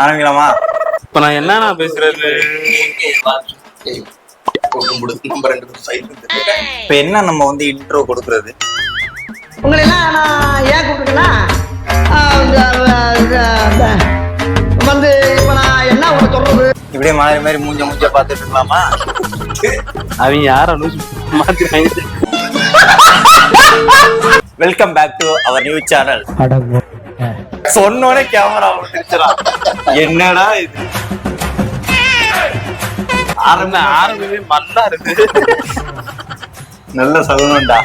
ஆரம்பிக்கலாமா? இப்ப நான் என்னண்ணா பேசுறது? இப்ப என்ன நம்ம வந்து இன்ட்ரோ கொடுக்கறது? உங்களை எல்லாம் நான் ஏன் கூப்பிட்டுருக்கேன்னா வந்து இப்ப நான் என்ன உனக்கு சொல்றது, இப்படியே மாறி மாறி மூஞ்ச பார்த்துட்டு இருக்கலாமா? அவங்க யார மாத்தி welcome back to our new channel. சொன்னோட கேமரா என்னடா இது? ஆரம்பமே மண்ணா இருக்கு. நல்ல சகுனம்டா.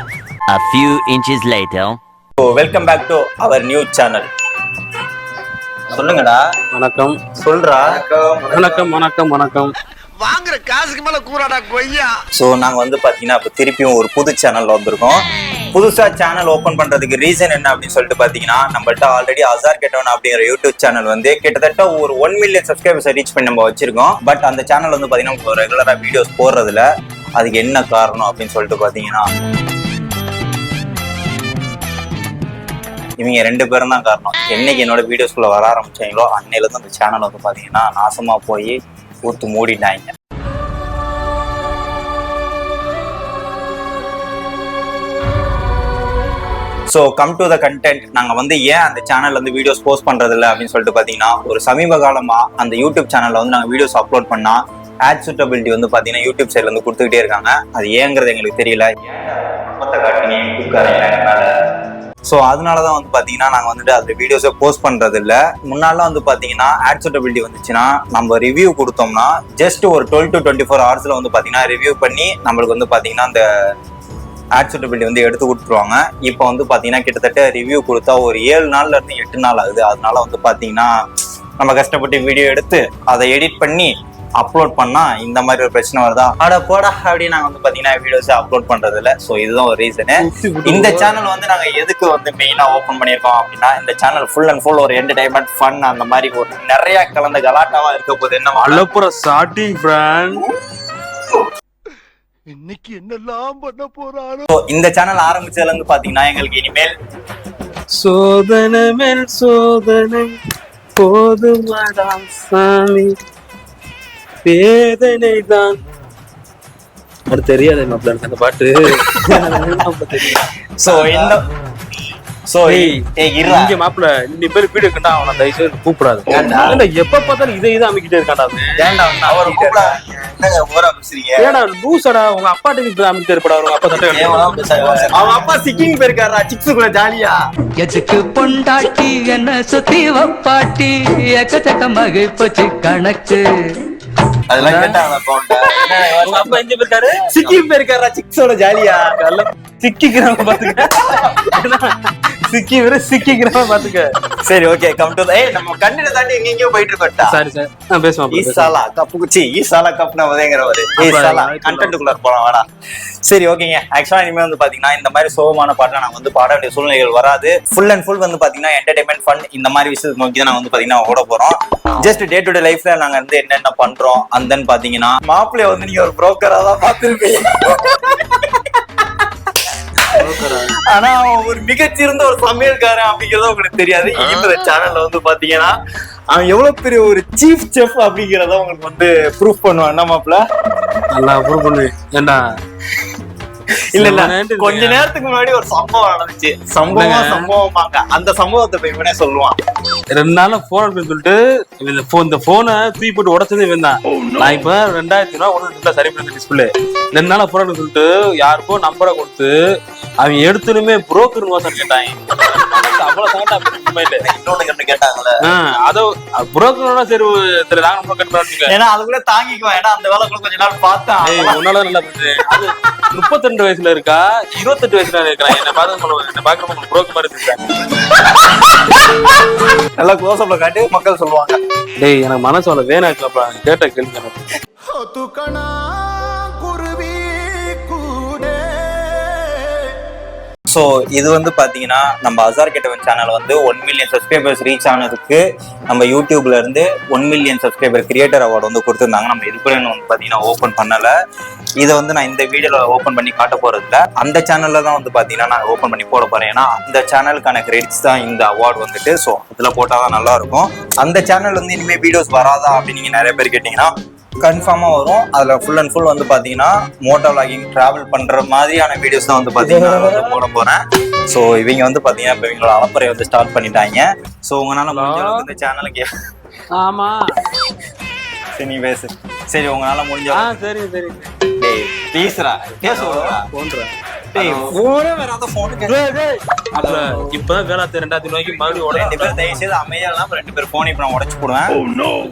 A few inches later. Welcome back to our new channel. சொல்லுங்கடா. வணக்கம். சொல்றா. வணக்கம் வணக்கம் வணக்கம். வாங்குற காசுக்கு மேல கூறாடா கொய்யா. சோ நாங்க வந்து பாத்தீங்கன்னா இப்ப திருப்பியும் ஒரு புது சேனல்ல வந்திருக்கோம். புதுசா சேனல் ஓபன் பண்றதுக்கு ரீசன் என்ன அப்படின்னு சொல்லிட்டு பாத்தீங்கன்னா, நம்மள்ட்ட ஆல்ரெடி அசார் கெட்டவன் அப்படிங்கிற யூடியூப் சேனல் வந்து கிட்டத்தட்ட ஒரு 1 மில்லியன் சப்ஸ்கிரைபர்ஸ் ரீச் பண்ணி நம்ம வச்சிருக்கோம். பட் அந்த சேனல் வந்து பாத்தீங்கன்னா ரெகுலரா வீடியோஸ் போடுறதுல அதுக்கு என்ன காரணம் அப்படின்னு சொல்லிட்டு பாத்தீங்கன்னா, இவங்க 2 பேரும் தான் காரணம். என்னைக்கு என்னோட வீடியோஸ்குள்ள வர ஆரம்பிச்சாங்களோ அன்னையில இருந்து அந்த சேனல் வந்து பாத்தீங்கன்னா நாசமா போய் ஊத்து மூடிட்டாங்க. So come to the content. நாங்கள் வந்து ஏன் அந்த சேனல்ல வந்து வீடியோஸ் போஸ்ட் பண்றது இல்லை அப்படின்னு சொல்லிட்டு பார்த்தீங்கன்னா, ஒரு சமீப காலமா அந்த யூடியூப் சேனல்ல வந்து நாங்கள் வீடியோஸ் அப்லோட் பண்ணா ஆட் சூட்டபிலிட்டி வந்து பார்த்தீங்கன்னா யூடியூப் சைட்ல இருந்து கொடுத்துக்கிட்டே இருக்காங்க. அது ஏங்கிறது எங்களுக்கு தெரியல. ஸோ அதனால தான் வந்து பார்த்தீங்கன்னா நாங்கள் வந்துட்டு அந்த வீடியோஸை போஸ்ட் பண்ணுறது இல்லை. முன்னாலாம் வந்து பார்த்தீங்கன்னா ஆட் சூட்டபிலிட்டி வந்துச்சுன்னா நம்ம ரிவ்யூ கொடுத்தோம்னா ஜஸ்ட் ஒரு 12 to 24 ஹவர்ஸில் வந்து பார்த்தீங்கன்னா ரிவ்யூ பண்ணி நம்மளுக்கு வந்து பார்த்தீங்கன்னா அந்த ஆட் சூட்டபிலிட்டி வந்து எடுத்து கொடுத்துருவாங்க. இப்போ வந்து பார்த்தீங்கன்னா கிட்டத்தட்ட ரிவ்யூ கொடுத்தா ஒரு 7 நாள்ல இருந்து 8 நாள் ஆகுது. அதனால வந்து பார்த்தீங்கன்னா நம்ம கஷ்டப்பட்டு வீடியோ எடுத்து அதை எடிட் பண்ணி அப்லோட் பண்ணா இந்த மாதிரி ஒரு பிரச்சனை வருதா, அட போடா அப்படின்னு நாங்கள் வந்து பார்த்தீங்கன்னா வீடியோஸை அப்லோட் பண்றது இல்லை. ஸோ இதுதான் ஒரு ரீசனு. இந்த சேனல் வந்து நாங்கள் எதுக்கு வந்து மெயினாக ஓப்பன் பண்ணியிருக்கோம் அப்படின்னா, இந்த சேனல் ஃபுல் அண்ட் ஃபுல் ஒரு என்டர்டைன்மெண்ட் ஃபன் அந்த மாதிரி ஒரு நிறைய கலந்த கலாட்டாவா இருக்க போது. என்ன அலப்புற ஸ்டார்டிங் ஃப்ரெண்ட், இன்னைக்கு என்னெல்லாம் பண்ண போறாரோ. இந்த சேனல் ஆரம்பிச்சதுல இருந்து பாத்தீங்கன்னா எங்களுக்கு இனிமேல் சோதனை மேல் சோதனை போதுமாடா சாமி, வேதனை தான். அது தெரியாது மாப்பிள்ள அந்த பாட்டு. சோ இந்த சோ இங்க மாப்பிள்ள இன்னி பேர் வீடியோ கண்டா அவனை தயவுசெய்து கூப்பிடாது. எப்ப பார்த்தாலும் இதை அமைக்கிட்டே இருக்காண்டா. ஏடா லூசடா, உங்க அப்பாட்ட நீ அமைக்கிட்டே இருப்படா. உங்க அப்பா தட்ட அவன் அப்பா சிக்கிங் போயிருக்காரா சிக்ஸுக்குள்ள ஜாலியா. எதுக்கு பொண்டாட்டி என்ன சுத்தி வப்பாட்டி எக்கச்சக்க மகை போச்சு கணக்கு. அதெல்லாம் கேட்டாங்க. உங்க அப்பா எங்க போயிருக்காரு? சிக்கிங் போயிருக்காரா சிக்ஸோட ஜாலியா. சிக்கிக்கிறவங்க பாத்துக்க, சிக்கிக்கிறவங்க பாத்துக்க. சரி ஓகே கம் டு நம்ம கண்ணில தாண்டி எங்கெங்கயோ போயிட்டு இருக்கோம்டா. சரி சரி நான் பேசுவோம். ஈசாலா கப்பு குச்சி ஈசாலா கப்னா உதயங்கிறவரு ஈசாலா கண்டென்ட்டுக்குள்ள போலாம் வாடா. சரி ஓகேங்க. ஆக்சுவலா இனிமே வந்து பாத்தீங்கன்னா இந்த மாதிரி சோகமான பாட்டை நாங்க வந்து பாட வேண்டிய சூழ்நிலைகள் வராது. ஃபுல் அண்ட் ஃபுல் வந்து பாத்தீங்கன்னா என்டர்டைன்மெண்ட் ஃபன் இந்த மாதிரி விஷயத்தை நோக்கி தான் நாங்க வந்து பாத்தீங்கன்னா ஓட போறோம். ஜஸ்ட் டே டு டே லைஃப்ல நாங்க வந்து என்னென்ன பண்றோம் அண்ட் தென் பாத்தீங்கன்னா மாப்பிள்ளைய வந்து நீங்க ஒரு புரோக்கரா தான் பாத்துருப்பீங்க. ஆனா ஒரு மிகச்சிறந்த ஒரு சமையல்காரன் அப்படிங்கறது உங்களுக்கு தெரியாது. இந்த சேனல்ல வந்து பாத்தீங்கன்னா அவன் எவ்வளவு பெரிய ஒரு சீஃப் செஃப் அப்படிங்கறத உங்களுக்கு வந்து ப்ரூஃப் பண்ணுவான். என்ன மாப்பிள்ள நல்லா ப்ரூவ் பண்ணு. ஏண்டா இல்ல கொஞ்ச நேரத்துக்கு முன்னாடி ஒரு சம்பவம் நடந்துச்சு. சம்பவமாங்க. அந்த சம்பவத்தை போய் இவனே சொல்லுவான். 2 நாள் போன் சொல்லிட்டு இந்த போனை தூக்கி போட்டு உடச்சது இவன் தான். நான் இப்ப 2000 ரூபாய் ஒண்ணு சரி பண்ண டிஸ்பிளே 2 நாள் போன் சொல்லிட்டு யாருக்கோ நம்பரை கொடுத்து அவன் எடுத்துனுமே புரோக்கர் வாசம் கேட்டாங்க. அவ்வளவு இன்னொன்னு கேட்டாங்கல்ல, அதோ புரோக்கரோட சரி நாங்க புரோக்கர் ஏன்னா அது கூட தாங்கிக்குவான். ஏன்னா அந்த வேலை கூட கொஞ்ச நாள் பார்த்தா உன்னால நல்லா பண்றேன். அது 32 வயசுல இருக்கா 28 வயசுல இருக்கிறான். என்ன பாக்குற புரோக்கர் மாதிரி இருக்கேன். நல்லா க்ளோஸ்அப்ல காட்டி மக்கள் சொல்லுவாங்க. டேய் எனக்கு மனசு அவ்வளவு வேணாக்கலப்பா. கேட்ட கேள்வி எனக்கு ஸோ இது வந்து பார்த்தீங்கன்னா நம்ம அசார் கேட்டவன் சேனல் வந்து 1 மில்லியன் சப்ஸ்கிரைபர்ஸ் ரீச் ஆனதுக்கு நம்ம யூடியூப்ல இருந்து 1 மில்லியன் சப்ஸ்கிரைபர் கிரியேட்டர் அவார்டு வந்து கொடுத்துருந்தாங்க. நம்ம இது கூட வந்து பார்த்தீங்கன்னா ஓப்பன் பண்ணலை. இதை வந்து நான் இந்த வீடியோவில் ஓப்பன் பண்ணி காட்ட போகிறதில்ல. அந்த சேனலில் தான் வந்து பார்த்தீங்கன்னா நான் ஓப்பன் பண்ணி போட போகிறேன். ஏன்னா அந்த சேனலுக்கான கிரெடிட்ஸ் தான் இந்த அவார்டு வந்துட்டு. ஸோ அதில் போட்டால் தான் நல்லாயிருக்கும். அந்த சேனல் வந்து இனிமேல் வீடியோஸ் வராதா அப்படின்னு நீங்கள் நிறைய பேர் கேட்டிங்கன்னா கன்ஃபார்மாக வரும். அதில் ஃபுல் அண்ட் ஃபுல் வந்து பார்த்தீங்கன்னா மோட்டோ விளாகிங் ட்ராவல் பண்ணுற மாதிரியான வீடியோஸ் தான் வந்து பார்த்தீங்கன்னா வந்து போட போகிறேன். ஸோ இவங்க வந்து பார்த்தீங்கன்னா இப்போ இவங்களோட அலப்பறையை வந்து ஸ்டார்ட் பண்ணிட்டாங்க. ஸோ உங்களால் முடிஞ்ச அளவுக்கு இந்த சேனலுக்கு ஆமா சரி நீ பேசு. சரி உங்களால முடிஞ்ச சரி சரி டேய் பேசுறா பேசுறா போன்றேன். டேய் போனே வராத போன் இப்பதான் வேலை 2000 ரூபாய்க்கு மறுபடியும் ரெண்டு பேர் தயவு செய்து அமைதியா இல்லாம 2 பேர் போன் இப்ப நான் உடைச்சு போடுவேன்.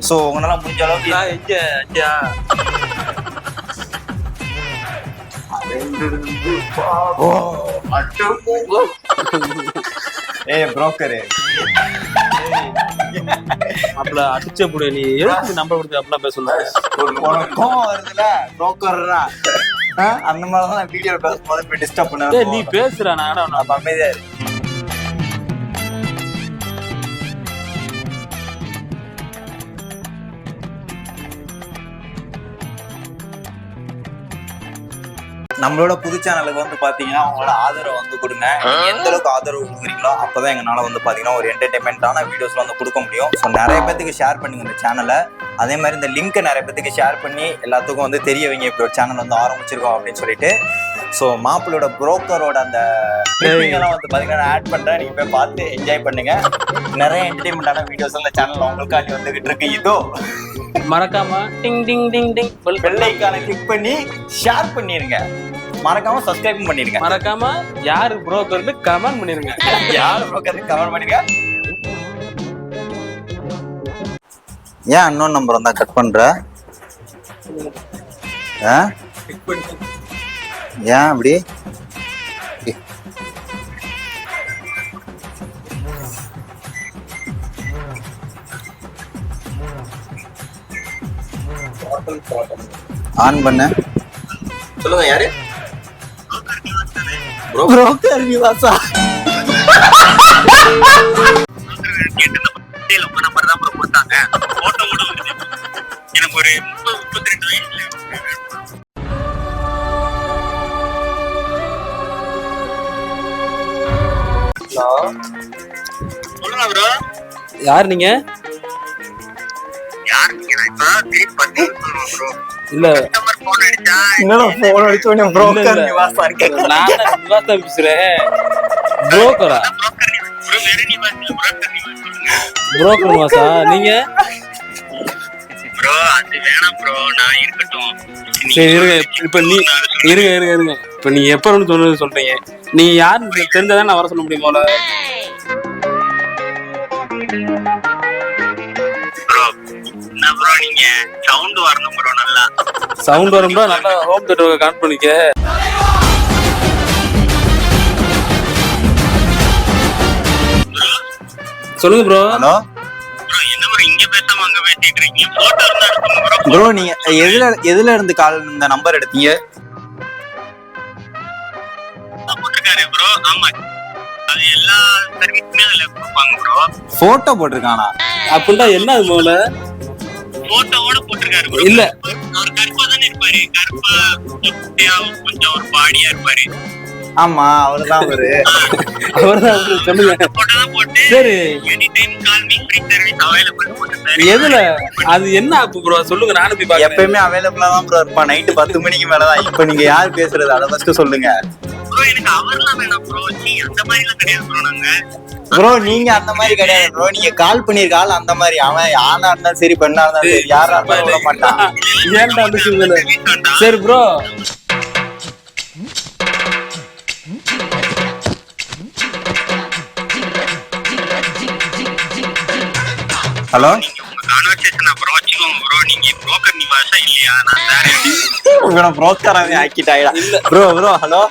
சோ உங்களால முடிஞ்ச அளவுக்கு ஏய் புரோக்கர் அப்பல அடிச்ச புடி நீ எதுக்கு நம்பர் கொடுத்து அப்பலாம் பேசல கோவம் வருதுல புரோக்கர்னா அந்த மாதிரி தான் வீடியோ பேசும்போது போய் டிஸ்டர்ப் பண்ண நீ பேசுறா நான் அமைதியா இரு. நம்மளோட புது சேனலுக்கு வந்து பாத்தீங்கன்னா அவங்களோட ஆதரவு வந்து கொடுங்க. எந்த அளவுக்கு ஆதரவு கொடுக்குறீங்களோ அப்பதான் எங்களால வந்து பாத்தீங்கன்னா ஒரு என்டர்டைன்மெண்டான வீடியோஸ்ல வந்து கொடுக்க முடியும். ஸோ நிறைய பேத்துக்கு ஷேர் பண்ணுங்க இந்த சேனலை. அதே மாதிரி இந்த லிங்கை நிறைய பேத்துக்கு ஷேர் பண்ணி எல்லாத்துக்கும் வந்து தெரிய வைங்க இப்படி ஒரு சேனல் வந்து ஆரம்பிச்சிருக்கோம் அப்படின்னு சொல்லிட்டு. ஸோ மாப்பிளோட புரோக்கரோட அந்த எல்லாம் வந்து பாத்தீங்கன்னா ஆட் பண்றேன். நீங்க போய் பார்த்து என்ஜாய் பண்ணுங்க. நிறைய என்டர்டைன்மெண்டான வீடியோஸ் இந்த சேனல்ல உங்களுக்காண்டி வந்துகிட்டு இருக்கு. இதோ மறக்காம டிங் டிங் டிங் டிங் பெல் ஐகானை கிளிக் பண்ணி ஷேர் பண்ணிருங்க. மறக்காம சப்ஸ்கிரைப் பண்ணிருங்க. மறக்காம யாரு புரோக்கர்னு கமெண்ட் பண்ணிருங்க. யாரு புரோக்கர்னு கமெண்ட் பண்ணிருங்க. ஏன் அன்னோன் நம்பர் வந்தா கட் பண்ற? ஏன் அப்படி? ஆன் பண்ண சொல்லுங்க. யாரு? புரோக்கர் நிவாசா. எனக்கு ஒரு 32 வயசுல சொல்லுங்க ப்ரோ. யார் நீங்க? இல்ல என்னடா போன் அடிச்ச உடனே புரோக்கர் நிவாசா கேக்குறேன். நான் நிவாசா பேசுறேன். புரோக்கரா? புரோக்கர் நிவாசா நீங்க? ப்ரோ அது வேணாம் ப்ரோ, நான் இருக்கட்டும். சரி இருங்க. இப்ப நீ இருங்க. இப்ப நீ எப்ப சொன்னது சொல்றீங்க. நீ யாருன்னு தெரிஞ்சாதான் நான் வர சொல்ல முடியும் போல. ப்ரோ நீங்க சவுண்ட் வரணும் ப்ரோ. நல்லா சவுண்ட் வரும்னா நல்லா ஹோம் தியேட்டர் கனெக்ட் பண்ணிக்க. சொல்லுங்க ப்ரோ. Hello bro. என்ன ப்ரோ இங்க பேசாம அங்க பேசிட்டு இருக்கீங்க? போட்டோ இருந்தா எடுத்துங்க ப்ரோ. ப்ரோ நீங்க எதுல இருந்து கால் இந்த நம்பர் எடுத்தீங்க? போட்டுருக்காரு ப்ரோ. ஆமா அது எல்லா சர்வீஸ்மே அதுல கொடுப்பாங்க ப்ரோ. போட்டோ போட்டிருக்கானா? அப்படின்னா என்ன அது போல போட்டோவோட போட்டிருக்காரு ப்ரோ. இல்ல அவர் கருப்பா தானே இருப்பாரு. கருப்பா கொஞ்சம் ஒரு பாடியா இருப்பாரு. ஆமா அவர்தான் அவரு. அவர்தான் சொல்லுங்க. சரி எதுல அது என்ன ஆப் ப்ரோ சொல்லுங்க. நானும் போய் பாக்க. எப்பயுமே அவைலபிளா தான் ப்ரோ இருப்பான். நைட்டு 10 மணிக்கு மேலதான். இப்ப நீங்க யார் பேசுறது அதை ஃபர்ஸ்ட் சொல்லுங்க. ப்ரோ நீங்க அந்த மாதிரி கிடையாது ப்ரோ. நீங்க கால் பண்ணிருக்காள் அந்த மாதிரி. அவன் ஆனா இருந்தாலும் சரி பெண்ணா இருந்தாலும் சரி யாரா இருந்தாலும் விட மாட்டான். ஏன்டா அந்த சிம்பிள்? சரி ப்ரோ. ஹலோ கான்வர்சேஷன் அப்புறம் வச்சுக்கோங்க ப்ரோ. நீங்க புரோக்கர் நிவாசா இல்லையா? நான் வேற புரோக்கராவே ஆக்கிட்டாயா? ப்ரோ ஹலோ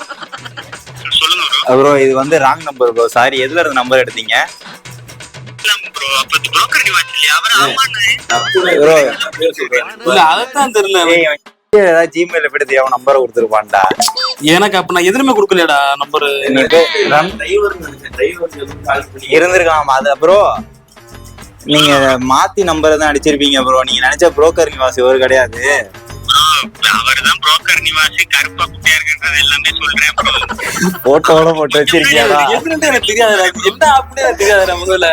சொல்லுங்க ப்ரோ. ப்ரோ இது வந்து ராங் நம்பர் ப்ரோ. சாரி. எதுல இருந்து நம்பர் எடுத்தீங்க ப்ரோ? அப்ப புரோக்கர் நிவாசா இல்லையா? அவர் ஆமாண்ணே ப்ரோ. இல்ல அதத்தான் தெரியல. ஏதாவது ஜிமெயில் எப்படி நம்பரை கொடுத்துருப்பான்டா. எனக்கு அப்ப நான் எதுவுமே கொடுக்கலையடா நம்பரு. இருந்திருக்கான் அது ப்ரோ. நீங்க மாத்தி நம்பர் தான் அடிச்சிருப்பீங்க ப்ரோ. நீங்க நினைச்ச புரோக்கர் நிவாஸ் இவர் கிடையாது. அவர்தான் புரோக்கர் நிவாசி, கருப்பா குட்டியா இருக்குன்றது எல்லாமே சொல்றேன் ப்ரோ. போட்டோட போட்டு வச்சிருக்கியாடா? எதுன்னு எனக்கு தெரியாதுடா, என்ன அப்படியே எனக்கு தெரியாதுடா முதல்ல.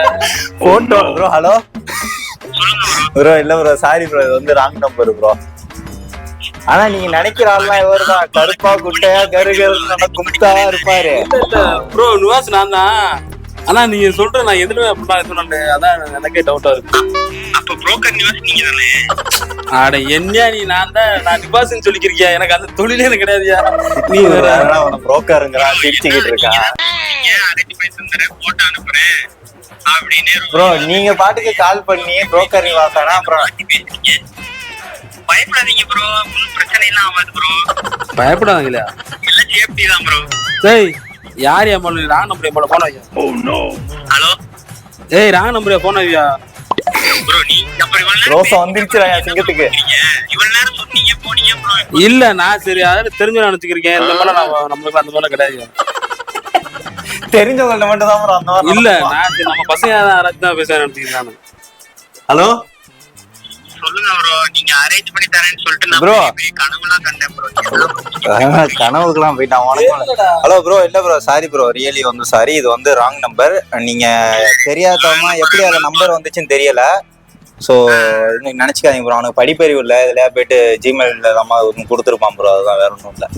Photo bro. Hello bro. இல்ல ப்ரோ, சாரி ப்ரோ, இது வந்து ராங் நம்பர் ப்ரோ. ஆனா நீங்க நினைக்கிற ஆள்லாம் இவர் தான். கருப்பா குட்டையா கருகரு கும்தா இருப்பாரு. ப்ரோ நிவாஸ் நான் தான். ஆனா நீங்க சொல்ற நான் எதுவுமே அப்படிதான் சொன்னேன். அதான் எனக்கே டவுட்டா இருக்கு. அப்ப புரோக்கர் நிவாசி நீங்க தானே? அட என்ன நீ? நான் தான், நான் நிவாஸ்ன்னு சொல்லிக்கிறியா? எனக்கு அந்த தொழிலே எனக்கு கிடையாதுயா. நீ புரோக்கருங்கிறா சிரிச்சுக்கிட்டு இருக்கா அரேஞ்ச் பண்ணி தந்துறேன், போட்டோ அனுப்புறேன் அப்படின்னு ப்ரோ. நீங்க பாட்டுக்கு கால் பண்ணி புரோக்கர் நிவாசானா அப்புறம் பேசுறீங்க. பயப்படாதீங்க ப்ரோ, ஒன்னும் பிரச்சனை எல்லாம் ஆகாது ப்ரோ. பயப்படாதீங்களா? எல்லாம் சேஃப்டி தான் ப்ரோ. டேய் யார் ஏமாளு? ராங் நம்பர் போன போன் ஐயா. ஹலோ ஏய் ராங் நம்பர் போன் ஐயா. ப்ரோ நீங்க அப்புறம் இவ்வளவு நேரம் ரோசா வந்துருச்சுடா சிங்கத்துக்கு. இவ்வளவு நேரம் சொன்னீங்க போனீங்க ப்ரோ. இல்ல நான் சரி அதாவது தெரிஞ்சு நினைச்சுக்கிறேன். இந்த மாதிரி நம்மளுக்கு அந்த மாதிரி கிடையாது. தெரிஞ்சவங்கள்ட்ட மட்டும் தான் ப்ரோ அந்த மாதிரி. இல்ல நான் நம்ம பசங்க யாராச்சும் தான் பேச நினைச்சுக்கிறேன். ஹலோ சொல்லுங்க ப்ரோ. நீங்க அரேஞ்ச் பண்ணி தரேன்னு சொல்லிட்டு நான் Bro. பெரிய கனவுலாம் கண்டேன் ப்ரோ. கனவுக்குலாம் போயிட்டான் உனக்கு. Hello bro. இல்ல ப்ரோ, சாரி ப்ரோ, ரியலி வந்து சாரி. இது வந்து ராங் நம்பர். நீங்க தெரியாதவமா எப்படி அந்த நம்பர் வந்துச்சுன்னு தெரியல. ஸோ நினைச்சுக்காதீங்க ப்ரோ. அவனுக்கு படிப்பறிவு இல்லை. இதுல போயிட்டு ஜிமெயில்ல நம்ம கொடுத்துருப்பான் ப்ரோ. அதுதான், வேற ஒன்றும் இல்லை.